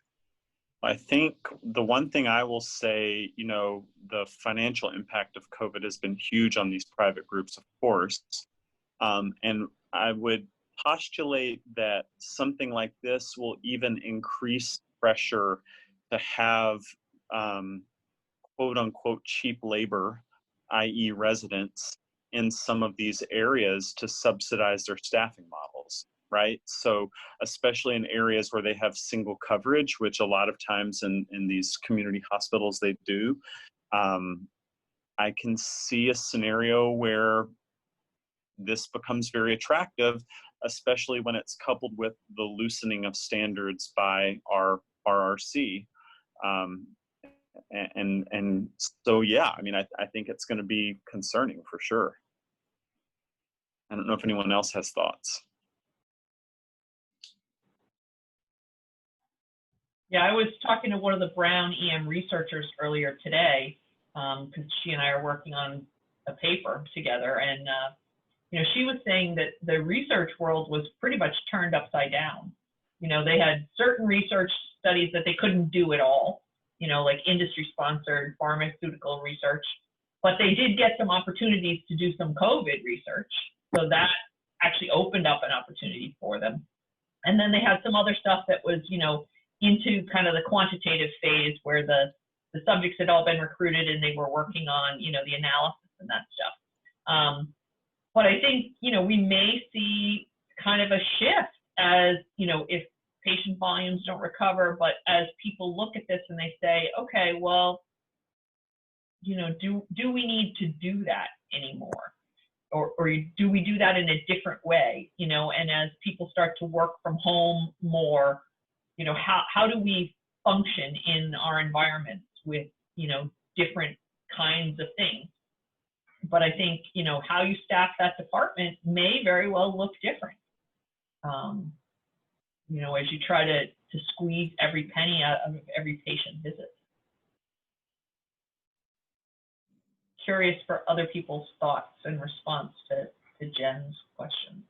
I think the one thing I will say, you know, the financial impact of COVID has been huge on these private groups, of course. And I would postulate that something like this will even increase pressure to have quote unquote cheap labor, i.e. residents, in some of these areas to subsidize their staffing models, right? So especially in areas where they have single coverage, which a lot of times in these community hospitals they do, I can see a scenario where this becomes very attractive, especially when it's coupled with the loosening of standards by our RRC. And so, yeah, I mean, I think it's going to be concerning for sure. I don't know if anyone else has thoughts. Yeah, I was talking to one of the Brown EM researchers earlier today, because she and I are working on a paper together, and you know, she was saying that the research world was pretty much turned upside down. You know, they had certain research studies that they couldn't do at all, you know, like industry-sponsored pharmaceutical research, but they did get some opportunities to do some COVID research. So that actually opened up an opportunity for them. And then they had some other stuff that was, you know, into kind of the quantitative phase where the subjects had all been recruited and they were working on, you know, the analysis and that stuff. But I think, you know, we may see kind of a shift as, you know, if patient volumes don't recover, but as people look at this and they say, okay, well, you know, do we need to do that anymore? Or do we do that in a different way, you know, and as people start to work from home more, you know, how do we function in our environments with, you know, different kinds of things? But I think, you know, how you staff that department may very well look different. you know, as you try to squeeze every penny out of every patient visit. Curious for other people's thoughts in response to Jen's question.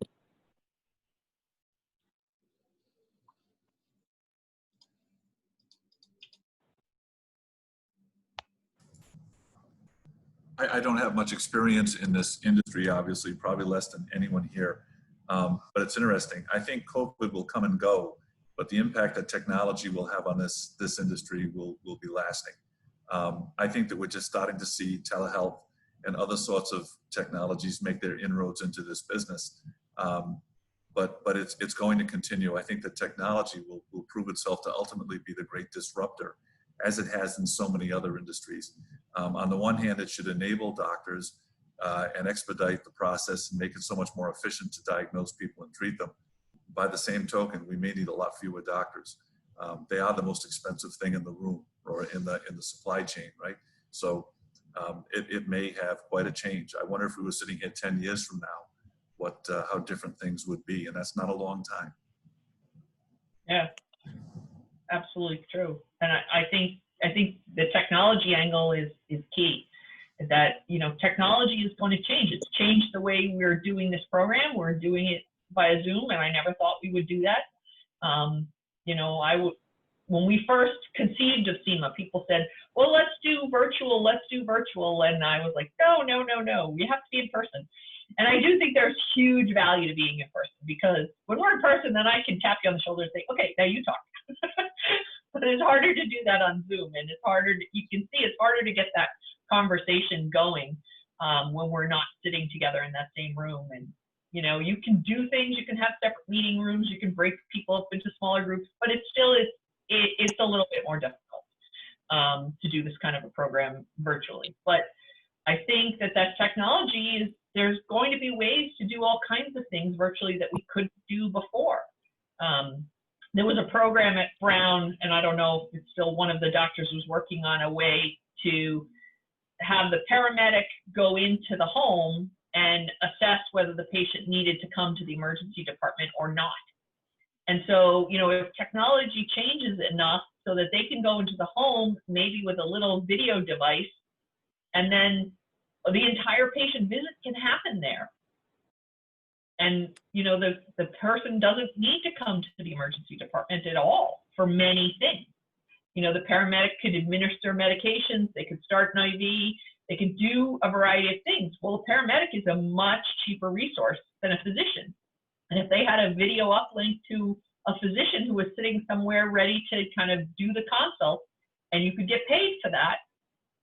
I don't have much experience in this industry, obviously, probably less than anyone here. But it's interesting. I think COVID will come and go, but the impact that technology will have on this industry will be lasting. I think that we're just starting to see telehealth and other sorts of technologies make their inroads into this business. But it's going to continue. I think that technology will prove itself to ultimately be the great disruptor, as it has in so many other industries. On the one hand, it should enable doctors and expedite the process and make it so much more efficient to diagnose people and treat them. By the same token, we may need a lot fewer doctors. They are the most expensive thing in the room or in the supply chain, right? So it may have quite a change. I wonder if we were sitting here 10 years from now, how different things would be, and that's not a long time. Yeah, absolutely true. And I think the technology angle is key. That, you know, technology is going to change. It's changed the way we're doing this program. We're doing it via Zoom, and I never thought we would do that. You know, when we first conceived of CAEMA, people said, well, let's do virtual. And I was like, no, we have to be in person. And I do think there's huge value to being in person, because when we're in person, then I can tap you on the shoulder and say, okay, now you talk. But it's harder to do that on Zoom, and it's harder to get that conversation going when we're not sitting together in that same room. And, you know, you can do things, you can have separate meeting rooms, you can break people up into smaller groups, but it's a little bit more difficult to do this kind of a program virtually. But I think that technology there's going to be ways to do all kinds of things virtually that we couldn't do before. There was a program at Brown, and I don't know if it's still, one of the doctors was working on a way to have the paramedic go into the home and assess whether the patient needed to come to the emergency department or not. And so, you know, if technology changes enough so that they can go into the home, maybe with a little video device, and then the entire patient visit can happen there. And, you know, the person doesn't need to come to the emergency department at all for many things. You know, the paramedic could administer medications, they could start an IV, they could do a variety of things. Well, a paramedic is a much cheaper resource than a physician. And if they had a video uplink to a physician who was sitting somewhere ready to kind of do the consult, and you could get paid for that,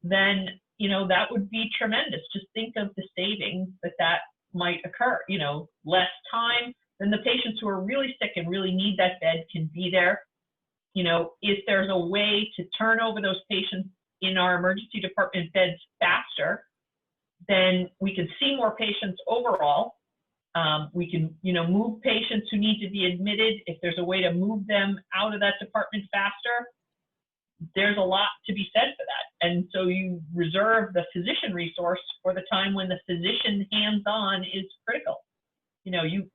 then, you know, that would be tremendous. Just think of the savings that might occur. You know, less time, then the patients who are really sick and really need that bed can be there. You know, if there's a way to turn over those patients in our emergency department beds faster, then we can see more patients overall. We can, you know, move patients who need to be admitted. If there's a way to move them out of that department faster, there's a lot to be said for that. And so you reserve the physician resource for the time when the physician hands-on is critical. You know, you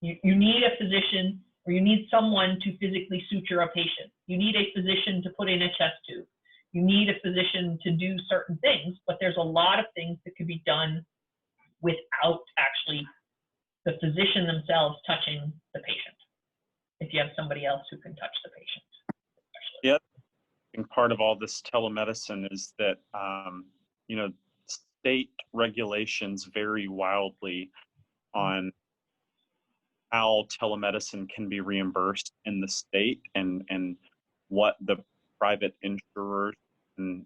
need a physician, or you need someone to physically suture a patient. You need a physician to put in a chest tube. You need a physician to do certain things, but there's a lot of things that can be done without actually the physician themselves touching the patient, if you have somebody else who can touch the patient. Yeah, and part of all this telemedicine is that, you know, state regulations vary wildly on how telemedicine can be reimbursed in the state and what the private insurers can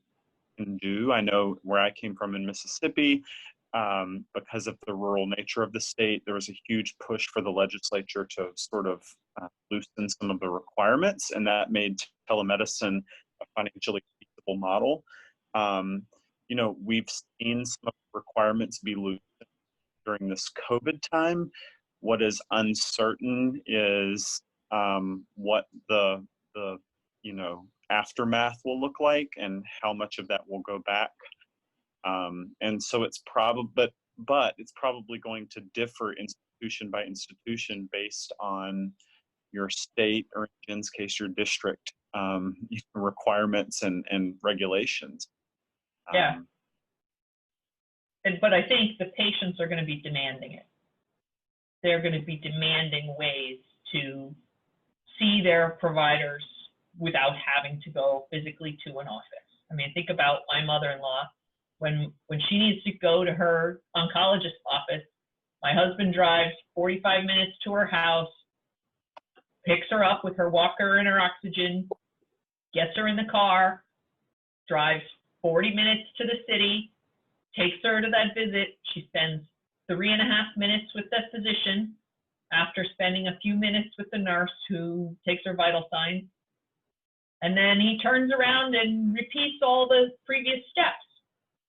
do. I know where I came from in Mississippi, because of the rural nature of the state, there was a huge push for the legislature to sort of loosen some of the requirements, and that made telemedicine a financially feasible model. You know, we've seen some of the requirements be loosened during this COVID time. What is uncertain is what the you know, aftermath will look like and how much of that will go back. And so it's probably, but it's probably going to differ institution by institution based on your state, or in Jen's case, your district requirements and regulations. Yeah. But I think the patients are going to be demanding it. They're going to be demanding ways to see their providers without having to go physically to an office. I mean, think about my mother-in-law. When she needs to go to her oncologist office, my husband drives 45 minutes to her house, picks her up with her walker and her oxygen, gets her in the car, drives 40 minutes to the city, takes her to that visit. She spends 3.5 minutes with the physician after spending a few minutes with the nurse who takes her vital signs. And then he turns around and repeats all the previous steps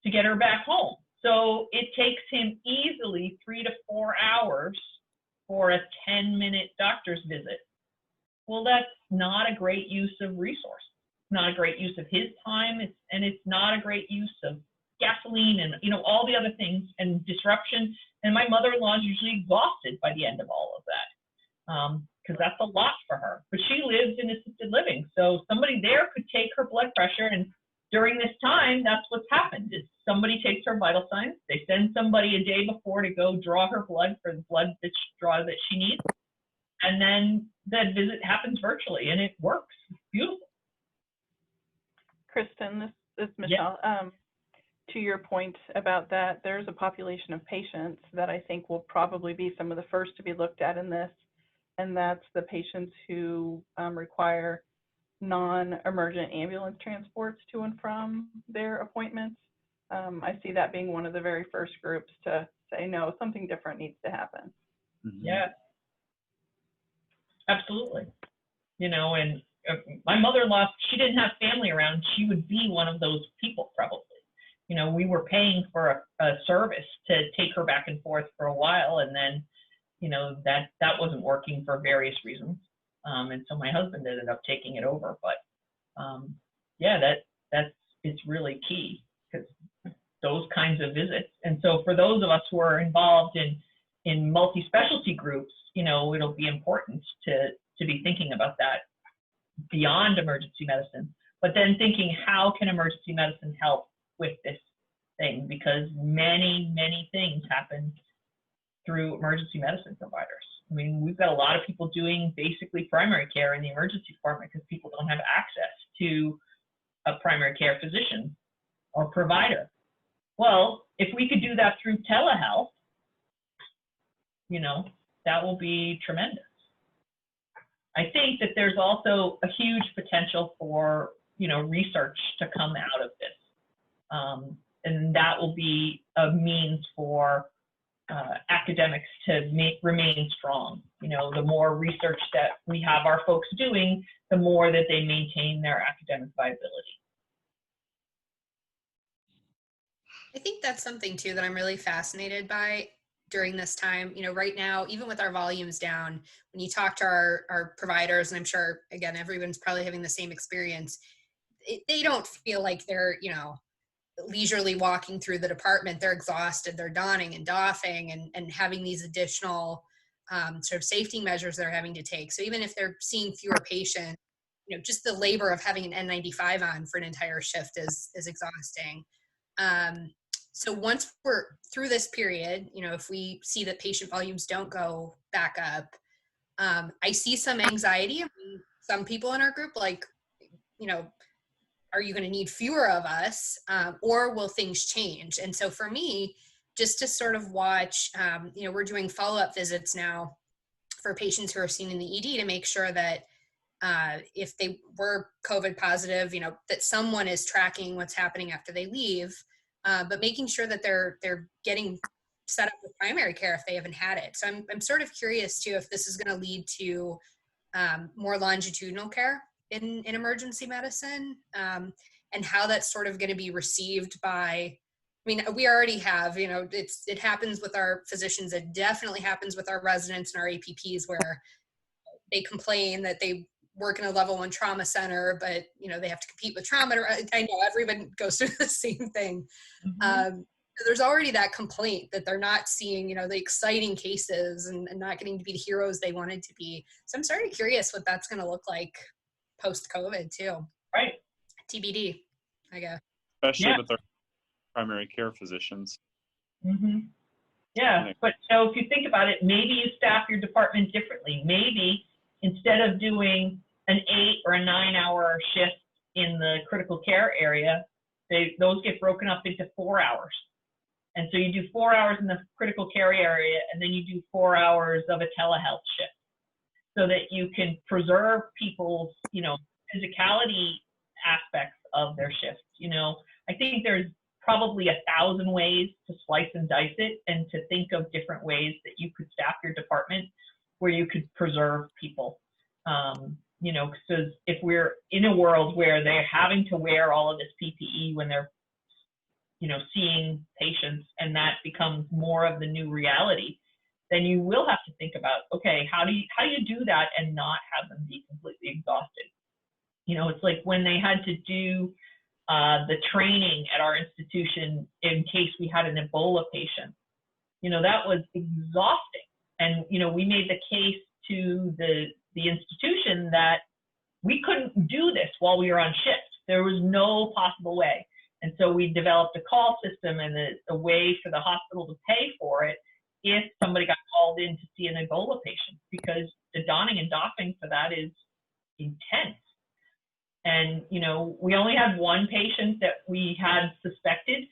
to get her back home. So it takes him easily 3 to 4 hours for a 10-minute doctor's visit. Well, that's not a great use of resources. Not a great use of his time, and it's not a great use of gasoline and all the other things and disruption. And my mother-in-law is usually exhausted by the end of all of that, because that's a lot for her. But she lives in assisted living, so somebody there could take her blood pressure. And during this time, that's what's happened: is somebody takes her vital signs. They send somebody a day before to go draw her blood for the blood draw that she needs, and then that visit happens virtually, and it works. It's beautiful. Kirsten, this is Michelle. Yeah. To your point about that, there's a population of patients that I think will probably be some of the first to be looked at in this, and that's the patients who require non-emergent ambulance transports to and from their appointments. I see that being one of the very first groups to say, no, something different needs to happen. Mm-hmm. Yeah, absolutely. And my mother-in-law, she didn't have family around. She would be one of those people probably. We were paying for a service to take her back and forth for a while, and then, that wasn't working for various reasons. And so my husband ended up taking it over. But it's really key, because those kinds of visits. And so for those of us who are involved in multi-specialty groups, it'll be important to be thinking about that beyond emergency medicine, but then thinking, how can emergency medicine help with this thing? Because many, many things happen through emergency medicine providers. I mean, we've got a lot of people doing basically primary care in the emergency department because people don't have access to a primary care physician or provider. Well, if we could do that through telehealth, that will be tremendous. I think that there's also a huge potential for, research to come out of this. And that will be a means for academics to remain strong. The more research that we have our folks doing, the more that they maintain their academic viability. I think that's something too that I'm really fascinated by during this time. Right now, even with our volumes down, when you talk to our providers, and I'm sure, again, everyone's probably having the same experience, they don't feel like they're, leisurely walking through the department. They're exhausted. They're donning and doffing and having these additional sort of safety measures they're having to take. So even if they're seeing fewer patients, just the labor of having an N95 on for an entire shift is exhausting. So once we're through this period, if we see that patient volumes don't go back up, I see some anxiety among some people in our group, like, are you going to need fewer of us, or will things change? And so for me, just to sort of watch, we're doing follow-up visits now for patients who are seen in the ED to make sure that if they were COVID positive, that someone is tracking what's happening after they leave, but making sure that they're getting set up with primary care if they haven't had it. So I'm sort of curious too if this is going to lead to more longitudinal care in emergency medicine, and how that's sort of going to be received by. I mean, we already have, it happens with our physicians. It definitely happens with our residents and our APPs, where they complain that they work in a level 1 trauma center, but they have to compete with trauma. I know everyone goes through the same thing. Mm-hmm. There's already that complaint that they're not seeing, you know, the exciting cases and not getting to be the heroes they wanted to be. So I'm sort of curious what that's going to look like post-COVID too. Right. TBD, I guess. Especially with our primary care physicians. Mm-hmm. Yeah, but so if you think about it, maybe you staff your department differently. Maybe instead of doing an 8 or a 9-hour shift in the critical care area, those get broken up into 4 hours. And so you do 4 hours in the critical care area, and then you do 4 hours of a telehealth shift, so that you can preserve people's, you know, physicality aspects of their shifts. You know, I think there's probably 1,000 ways to slice and dice it, and to think of different ways that you could staff your department where you could preserve people. You know, because if we're in a world where they're having to wear all of this PPE when they're, you know, seeing patients, and that becomes more of the new reality, then you will have to think about, okay, how do you do that and not have them be completely exhausted? You know, it's like when they had to do the training at our institution in case we had an Ebola patient. You know, that was exhausting. And, you know, we made the case to the institution that we couldn't do this while we were on shift. There was no possible way. And so we developed a call system and a way for the hospital to pay for it if somebody got called in to see an Ebola patient, because the donning and doffing for that is intense. And, you know, we only had one patient that we had suspected.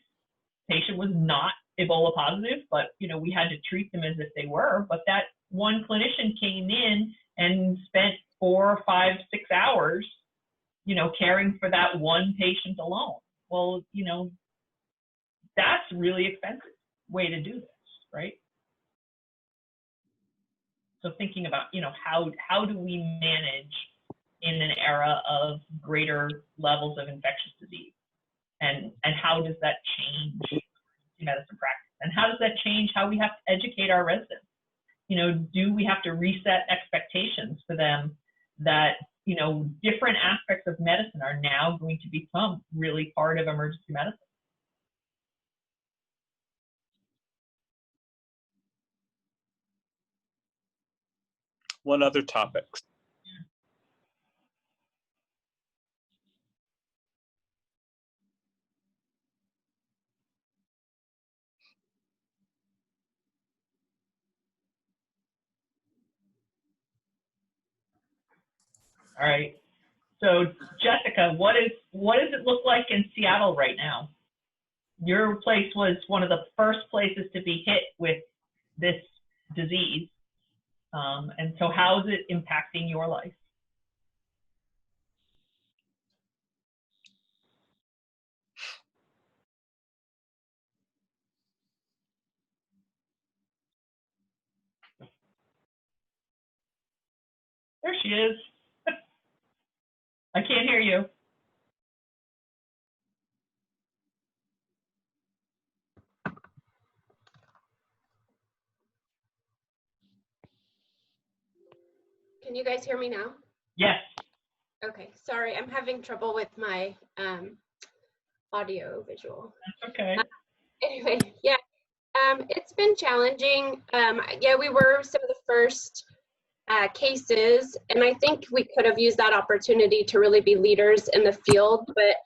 Patient was not Ebola positive, but, you know, we had to treat them as if they were. But that one clinician came in and spent 4, 5, 6 hours, you know, caring for that one patient alone. Well, you know, that's really expensive way to do this, right? So thinking about, you know, how do we manage in an era of greater levels of infectious disease, and how does that change medicine practice, and how does that change how we have to educate our residents? You know, do we have to reset expectations for them that, you know, different aspects of medicine are now going to become really part of emergency medicine? What other topics? All right. So Jessica, what does it look like in Seattle right now? Your place was one of the first places to be hit with this disease. And so how is it impacting your life? There she is. I can't hear you. Can you guys hear me now? Yes. Okay, sorry, I'm having trouble with my audio visual. That's okay. Anyway, yeah, it's been challenging. Yeah, we were some of the first cases, and I think we could have used that opportunity to really be leaders in the field, but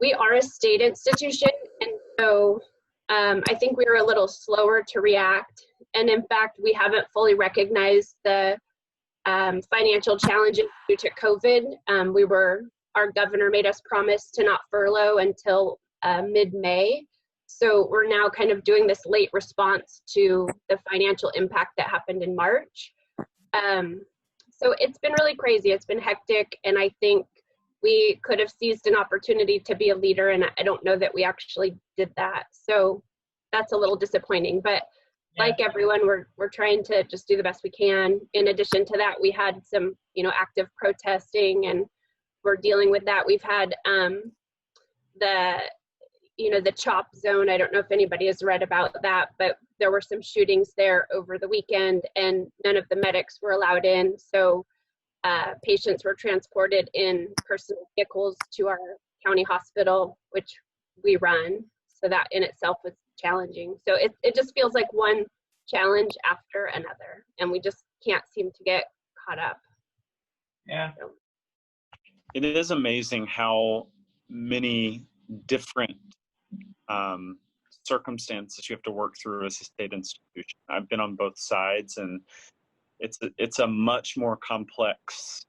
we are a state institution, and so I think we were a little slower to react. And in fact, we haven't fully recognized the financial challenges due to COVID. Our governor made us promise to not furlough until mid-May. So we're now kind of doing this late response to the financial impact that happened in March. So it's been really crazy. It's been hectic. And I think we could have seized an opportunity to be a leader. And I don't know that we actually did that. So that's a little disappointing. But like everyone, we're trying to just do the best we can. In addition to that, we had some, active protesting, and we're dealing with that. We've had the CHOP zone. I don't know if anybody has read about that, but there were some shootings there over the weekend, and none of the medics were allowed in. So patients were transported in personal vehicles to our county hospital, which we run. So that in itself was challenging. So it just feels like one challenge after another, and we just can't seem to get caught up. Yeah. So. It is amazing how many different circumstances you have to work through as a state institution. I've been on both sides, and it's a much more complex,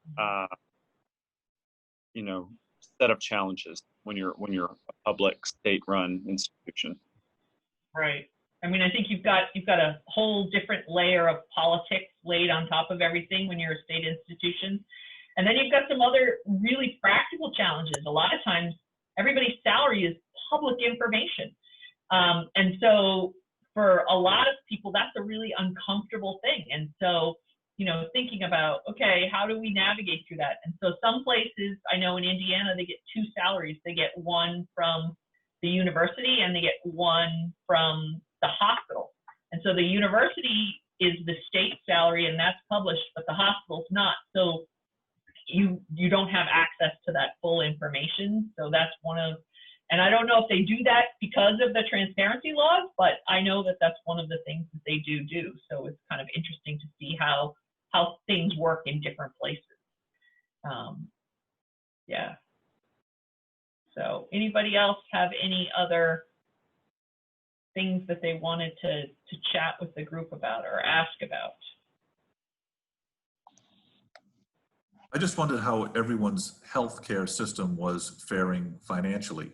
set of challenges when you're a public state-run institution. Right. I mean, I think you've got a whole different layer of politics laid on top of everything when you're a state institution. And then you've got some other really practical challenges. A lot of times, everybody's salary is public information. And so for a lot of people, that's a really uncomfortable thing. And so, thinking about, okay, how do we navigate through that? And so some places, I know in Indiana, they get two salaries. They get one from the university and they get one from the hospital. And so the university is the state salary and that's published, but the hospital's not. So you don't have access to that full information. So that's and I don't know if they do that because of the transparency laws, but I know that that's one of the things that they do. So it's kind of interesting to see how things work in different places. Yeah. So anybody else have any other things that they wanted to chat with the group about or ask about? I just wondered how everyone's healthcare system was faring financially.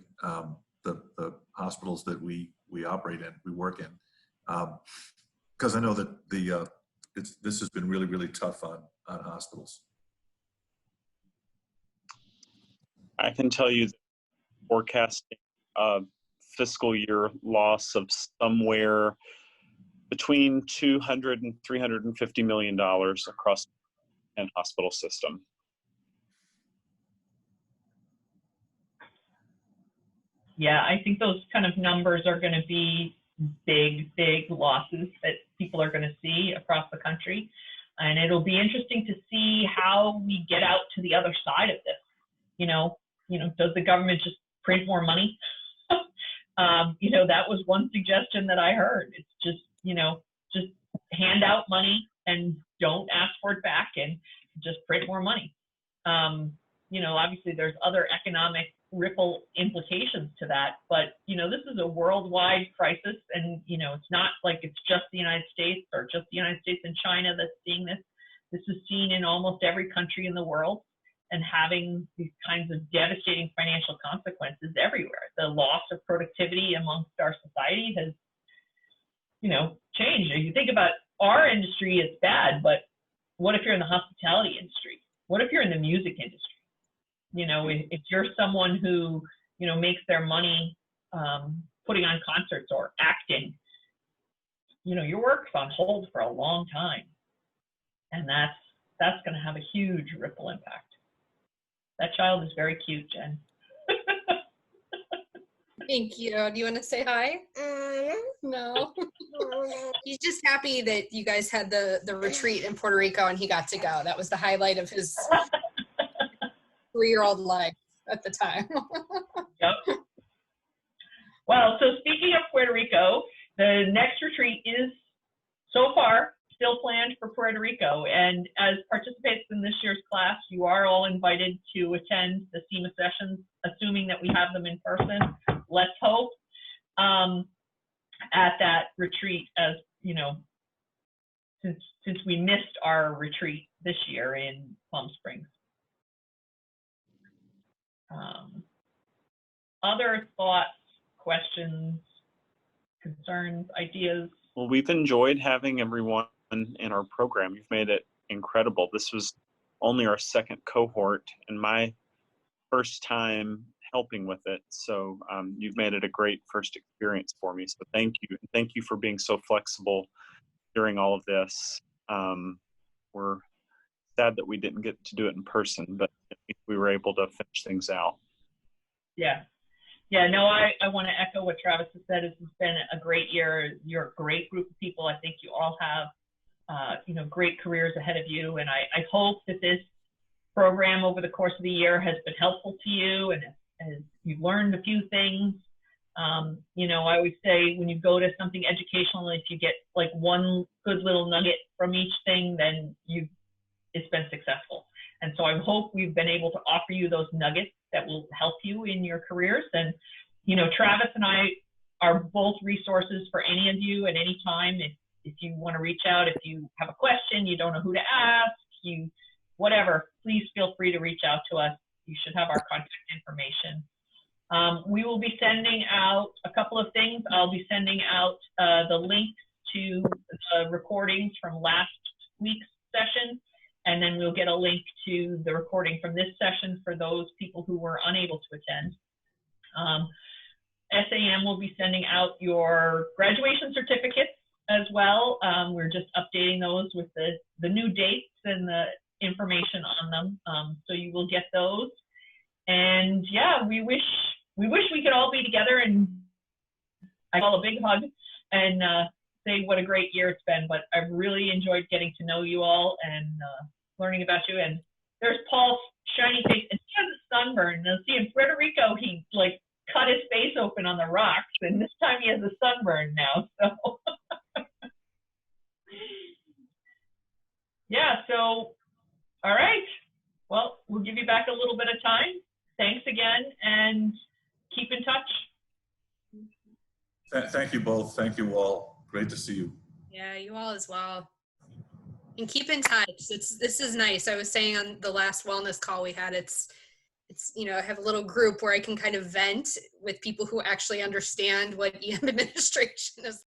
The hospitals that we operate in, we work in, because I know that this has been really, really tough on hospitals. I can tell you that forecasting a fiscal year loss of somewhere between $200 and $350 million across the hospital system. Yeah, I think those kind of numbers are going to be big losses that people are going to see across the country. And it'll be interesting to see how we get out to the other side of this. Does the government just print more money? That was one suggestion that I heard. It's just, just hand out money and don't ask for it back and just print more money. Obviously there's other economic ripple implications to that, but this is a worldwide crisis, and it's not like it's just the United States or just the United States and China that's seeing this. This is seen in almost every country in the world and having these kinds of devastating financial consequences everywhere. The loss of productivity amongst our society has changed. If you think about our industry, it's bad, but what if you're in the hospitality industry? What if you're in the music industry? If you're someone who, makes their money putting on concerts or acting, your work's on hold for a long time. And that's going to have a huge ripple impact. That child is very cute, Jen. Thank you. Do you want to say hi? No. He's just happy that you guys had the retreat in Puerto Rico and he got to go. That was the highlight of his 3-year-old life at the time. Yep. Well, so speaking of Puerto Rico, the next retreat is so far still planned for Puerto Rico. And as participants in this year's class, you are all invited to attend the CAEMA sessions, assuming that we have them in person. Let's hope at that retreat, as since we missed our retreat this year in Palm Springs. Other thoughts, questions, concerns, ideas? Well, we've enjoyed having everyone in our program. You've made it incredible. This was only our second cohort and my first time helping with it. So you've made it a great first experience for me. So thank you. And thank you for being so flexible during all of this. We're sad that we didn't get to do it in person, but we were able to finish things out. Yeah, no, I want to echo what Travis has said. It's been a great year. You're a great group of people. I think you all have, great careers ahead of you. And I hope that this program over the course of the year has been helpful to you and as you've learned a few things. You know, I always say when you go to something educational, if you get like one good little nugget from each thing, then it's been successful. And so I hope we've been able to offer you those nuggets that will help you in your careers. And, you know, Travis and I are both resources for any of you at any time. If you want to reach out, if you have a question, you don't know who to ask, whatever, please feel free to reach out to us. You should have our contact information. We will be sending out a couple of things. I'll be sending out the links to the recordings from last week's session, and then we'll get a link to the recording from this session for those people who were unable to attend. SAM will be sending out your graduation certificates as well. We're just updating those with the new dates and the information on them. So you will get those. And yeah, we wish we could all be together, and I call a big hug and say what a great year it's been. But I've really enjoyed getting to know you all and learning about you. And there's Paul's shiny face, and he has a sunburn. Now see, in Frederico, he like cut his face open on the rocks, and this time he has a sunburn now. So yeah, so all right. Well, we'll give you back a little bit of time. Thanks again, and keep in touch. Thank you both. Thank you all. Great to see you. Yeah, you all as well. And keep in touch. This is nice. I was saying on the last wellness call we had, it's you know, I have a little group where I can kind of vent with people who actually understand what EM administration is